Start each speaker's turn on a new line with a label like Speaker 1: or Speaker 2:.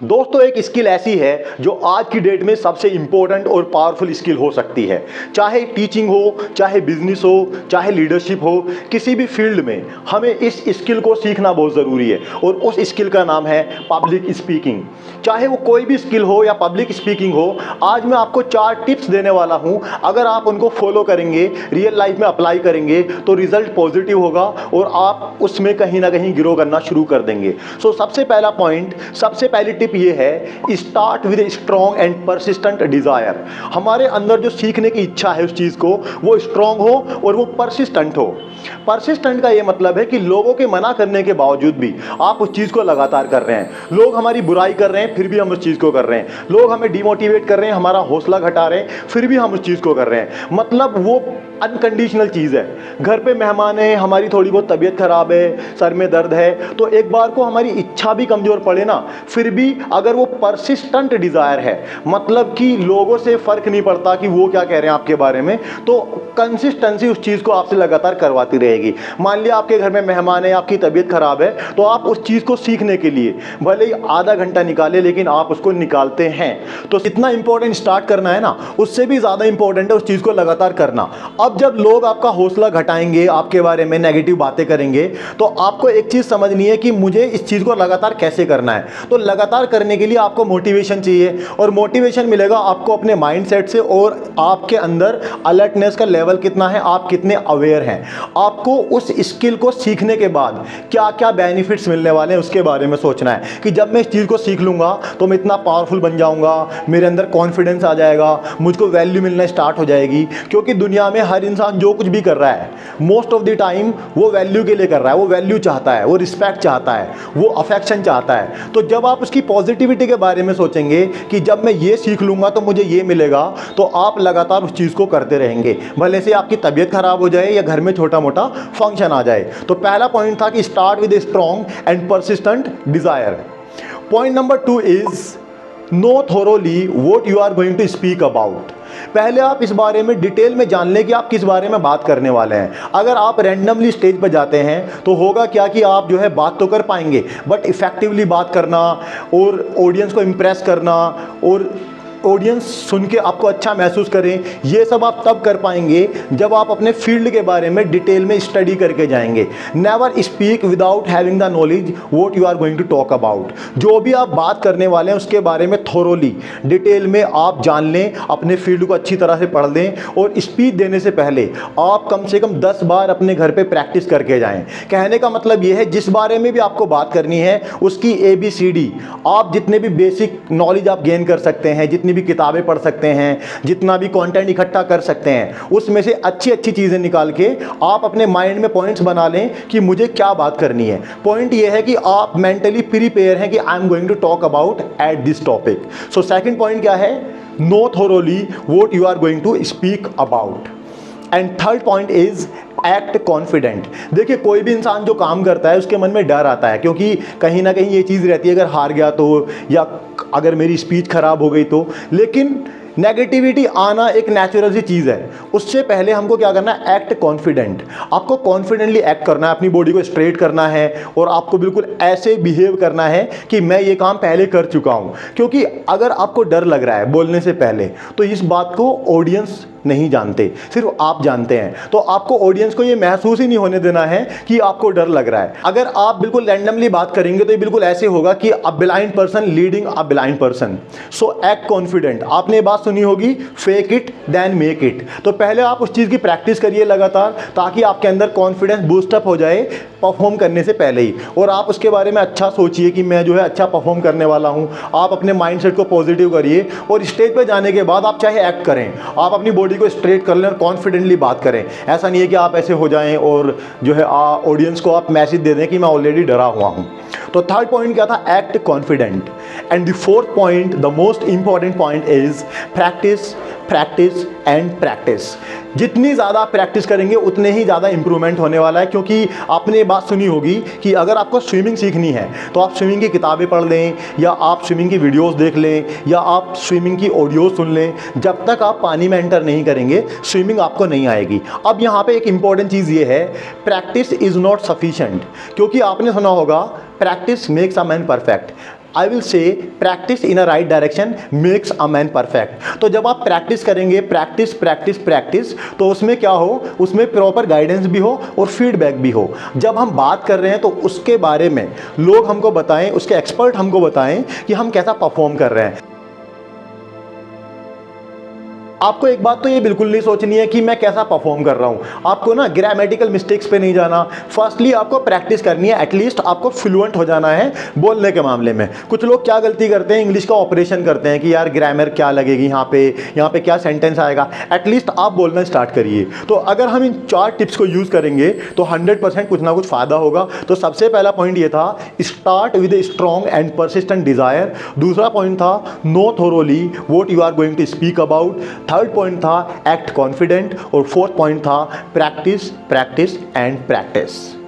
Speaker 1: दोस्तों, एक स्किल ऐसी है जो आज की डेट में सबसे इंपॉर्टेंट और पावरफुल स्किल हो सकती है। चाहे टीचिंग हो, चाहे बिजनेस हो, चाहे लीडरशिप हो, किसी भी फील्ड में हमें इस स्किल को सीखना बहुत ज़रूरी है और उस स्किल का नाम है पब्लिक स्पीकिंग। चाहे वो कोई भी स्किल हो या पब्लिक स्पीकिंग हो, आज मैं आपको 4 टिप्स देने वाला हूं। अगर आप उनको फॉलो करेंगे, रियल लाइफ में अप्लाई करेंगे तो रिजल्ट पॉजिटिव होगा और आप उसमें कहीं ना कहीं ग्रो करना शुरू कर देंगे। सबसे पहला पॉइंट, सबसे पहली टिप ये है, start with a strong and persistent desire. हमारे अंदर जो सीखने की इच्छा है उस चीज़ को, वो स्ट्रॉन्ग हो और वो परसिस्टेंट हो। परसिस्टेंट का ये मतलब है कि लोगों के मना करने के बावजूद भी आप उस चीज़ को लगातार कर रहे हैं। लोग हमारी बुराई कर रहे हैं, फिर भी हम उस चीज़ को कर रहे हैं। लोग हमें डिमोटिवेट कर रहे हैं, हमारा हौसला घटा रहे हैं, फिर भी हम उस चीज़ को कर रहे हैं। मतलब वो अनकंडीशनल चीज़ है। घर पे मेहमान है, हमारी थोड़ी बहुत तबीयत खराब है, सर में दर्द है, तो एक बार को हमारी इच्छा भी कमज़ोर पड़े ना, फिर भी अगर वो परसिस्टेंट डिज़ायर है, मतलब कि लोगों से फ़र्क नहीं पड़ता कि वो क्या कह रहे हैं आपके बारे में, तो कंसिस्टेंसी उस चीज़ को आपसे लगातार करवाती रहेगी। मान लिया आपके घर में मेहमान है, आपकी तबीयत खराब है, तो आप उस चीज़ को सीखने के लिए भले ही आधा घंटा निकाले, लेकिन आप उसको निकालते हैं। तो इतना इंपॉर्टेंट स्टार्ट करना है ना, उससे भी ज़्यादा इंपॉर्टेंट है उस चीज़ को लगातार करना। अब जब लोग आपका हौसला घटाएंगे, आपके बारे में नेगेटिव बातें करेंगे, तो आपको एक चीज़ समझनी है कि मुझे इस चीज़ को लगातार कैसे करना है। तो लगातार करने के लिए आपको मोटिवेशन चाहिए, और मोटिवेशन मिलेगा आपको अपने माइंडसेट से और आपके अंदर अलर्टनेस का लेवल कितना है, आप कितने अवेयर हैं। आपको उस स्किल को सीखने के बाद क्या क्या बेनिफिट्स मिलने वाले हैं उसके बारे में सोचना है कि जब मैं इस चीज़ को सीख लूँगा तो मैं इतना पावरफुल बन जाऊँगा, मेरे अंदर कॉन्फिडेंस आ जाएगा, मुझको वैल्यू मिलना स्टार्ट हो जाएगी। क्योंकि दुनिया में हर इंसान जो कुछ भी कर रहा है, मोस्ट ऑफ द टाइम वो वैल्यू के लिए कर रहा है। वो वैल्यू चाहता है, वो रिस्पेक्ट चाहता है, वो अफेक्शन चाहता है। तो जब आप उसकी पॉजिटिविटी के बारे में सोचेंगे कि जब मैं ये सीख लूँगा तो मुझे ये मिलेगा, तो आप लगातार उस चीज़ को करते रहेंगे, भले से आपकी तबीयत खराब हो जाए या घर में छोटा मोटा फंक्शन आ जाए। तो पहला पॉइंट था कि start with a strong and persistent desire. Point number 2 is know thoroughly what you are going to speak about. पहले आप इस बारे में डिटेल में जान लें कि आप किस बारे में बात करने वाले हैं। अगर आप रैंडमली स्टेज पर जाते हैं तो होगा क्या कि आप जो है बात तो कर पाएंगे, बट इफेक्टिवली बात करना और ऑडियंस को इम्प्रेस करना और ऑडियंस सुन के आपको अच्छा महसूस करें, ये सब आप तब कर पाएंगे जब आप अपने फील्ड के बारे में डिटेल में स्टडी करके जाएंगे। Never speak without having the knowledge what you are going to talk about. जो भी आप बात करने वाले हैं उसके बारे में थोरोली डिटेल में आप जान लें, अपने फील्ड को अच्छी तरह से पढ़ लें, और स्पीच देने से पहले आप कम से कम 10 बार अपने घर पर प्रैक्टिस करके जाएँ। कहने का मतलब ये है, जिस बारे में भी आपको बात करनी है उसकी ABCD, आप जितने भी बेसिक नॉलेज आप गेन कर सकते हैं, जितनी भी किताबें पढ़ सकते हैं, जितना भी कंटेंट इकट्ठा कर सकते हैं, उसमें से अच्छी अच्छी चीज़ें निकाल के आप अपने माइंड में पॉइंट्स बना लें कि मुझे क्या बात करनी है। पॉइंट ये है कि आप मेंटली प्रिपेयर हैं कि I am going to talk about at this topic. So second point क्या है? Know thoroughly what you are going to speak about. And third point is act confident. देखिए, कोई भी इंसान जो काम करता है उसके मन में डर आता है, क्योंकि कहीं ना कहीं ये चीज़ रहती है, अगर हार गया तो, या अगर मेरी स्पीच खराब हो गई तो। लेकिन नेगेटिविटी आना एक नेचुरल सी चीज़ है। उससे पहले हमको क्या करना है? Act confident. आपको कॉन्फिडेंटली एक्ट करना है, अपनी बॉडी को स्ट्रेट करना है और आपको बिल्कुल ऐसे बिहेव करना है कि मैं ये काम पहले कर चुका हूँ। क्योंकि अगर आपको डर लग रहा है बोलने से पहले, तो इस बात को ऑडियंस नहीं जानते, सिर्फ आप जानते हैं। तो आपको ऑडियंस को ये महसूस ही नहीं होने देना है कि आपको डर लग रहा है। अगर आप बिल्कुल रैंडमली बात करेंगे तो ये बिल्कुल ऐसे होगा कि a blind person leading a blind person. So act confident. आपने ये बात सुनी होगी, fake it then make it. तो पहले आप उस चीज़ की प्रैक्टिस करिए लगातार, ताकि आपके अंदर कॉन्फिडेंस बूस्टअप हो जाए परफॉर्म करने से पहले ही, और आप उसके बारे में अच्छा सोचिए कि मैं जो है अच्छा परफॉर्म करने वाला हूँ। आप अपने माइंडसेट को पॉजिटिव करिए, और स्टेज पर जाने के बाद आप चाहे एक्ट करें, आप अपनी बॉडी को स्ट्रेट कर लें और कॉन्फिडेंटली बात करें। ऐसा नहीं है कि आप ऐसे हो जाएं और जो है ऑडियंस को आप मैसेज दे दें कि मैं ऑलरेडी डरा हुआ हूं। तो थर्ड पॉइंट क्या था? Act confident. And the fourth point, the most important point is practice, practice and practice. जितनी ज़्यादा प्रैक्टिस करेंगे उतने ही ज़्यादा इंप्रूवमेंट होने वाला है। क्योंकि आपने ये बात सुनी होगी कि अगर आपको स्विमिंग सीखनी है तो आप स्विमिंग की किताबें पढ़ लें, या आप स्विमिंग की वीडियोस देख लें, या आप स्विमिंग की ऑडियो सुन लें। जब तक आप पानी में एंटर नहीं करेंगे स्विमिंग आपको नहीं आएगी। अब यहाँ पे एक इंपॉर्टेंट चीज़ ये है, प्रैक्टिस इज़ नॉट सफिशेंट। क्योंकि आपने सुना होगा practice makes a man perfect. I will say practice in a right direction makes a man perfect. तो जब आप प्रैक्टिस करेंगे, प्रैक्टिस प्रैक्टिस प्रैक्टिस, तो उसमें क्या हो, उसमें प्रॉपर गाइडेंस भी हो और फीडबैक भी हो। जब हम बात कर रहे हैं तो उसके बारे में लोग हमको बताएं, उसके एक्सपर्ट हमको बताएं कि हम कैसा परफॉर्म कर रहे हैं। आपको एक बात तो ये बिल्कुल नहीं सोचनी है कि मैं कैसा परफॉर्म कर रहा हूँ। आपको ना ग्रामेटिकल मिस्टेक्स पे नहीं जाना। फर्स्टली आपको प्रैक्टिस करनी है, एटलीस्ट आपको फ्लुएंट हो जाना है बोलने के मामले में। कुछ लोग क्या गलती करते हैं, इंग्लिश का ऑपरेशन करते हैं कि यार ग्रामर क्या लगेगी यहाँ पे क्या सेंटेंस आएगा। एटलीस्ट आप बोलना स्टार्ट करिए। तो अगर हम इन 4 टिप्स को यूज़ करेंगे तो 100% कुछ ना कुछ फ़ायदा होगा। तो सबसे पहला पॉइंट ये था, start with a strong and persistent desire. दूसरा पॉइंट था, know thoroughly what you are going to speak about. Third point था, एक्ट कॉन्फिडेंट। और फोर्थ पॉइंट था, प्रैक्टिस प्रैक्टिस एंड प्रैक्टिस।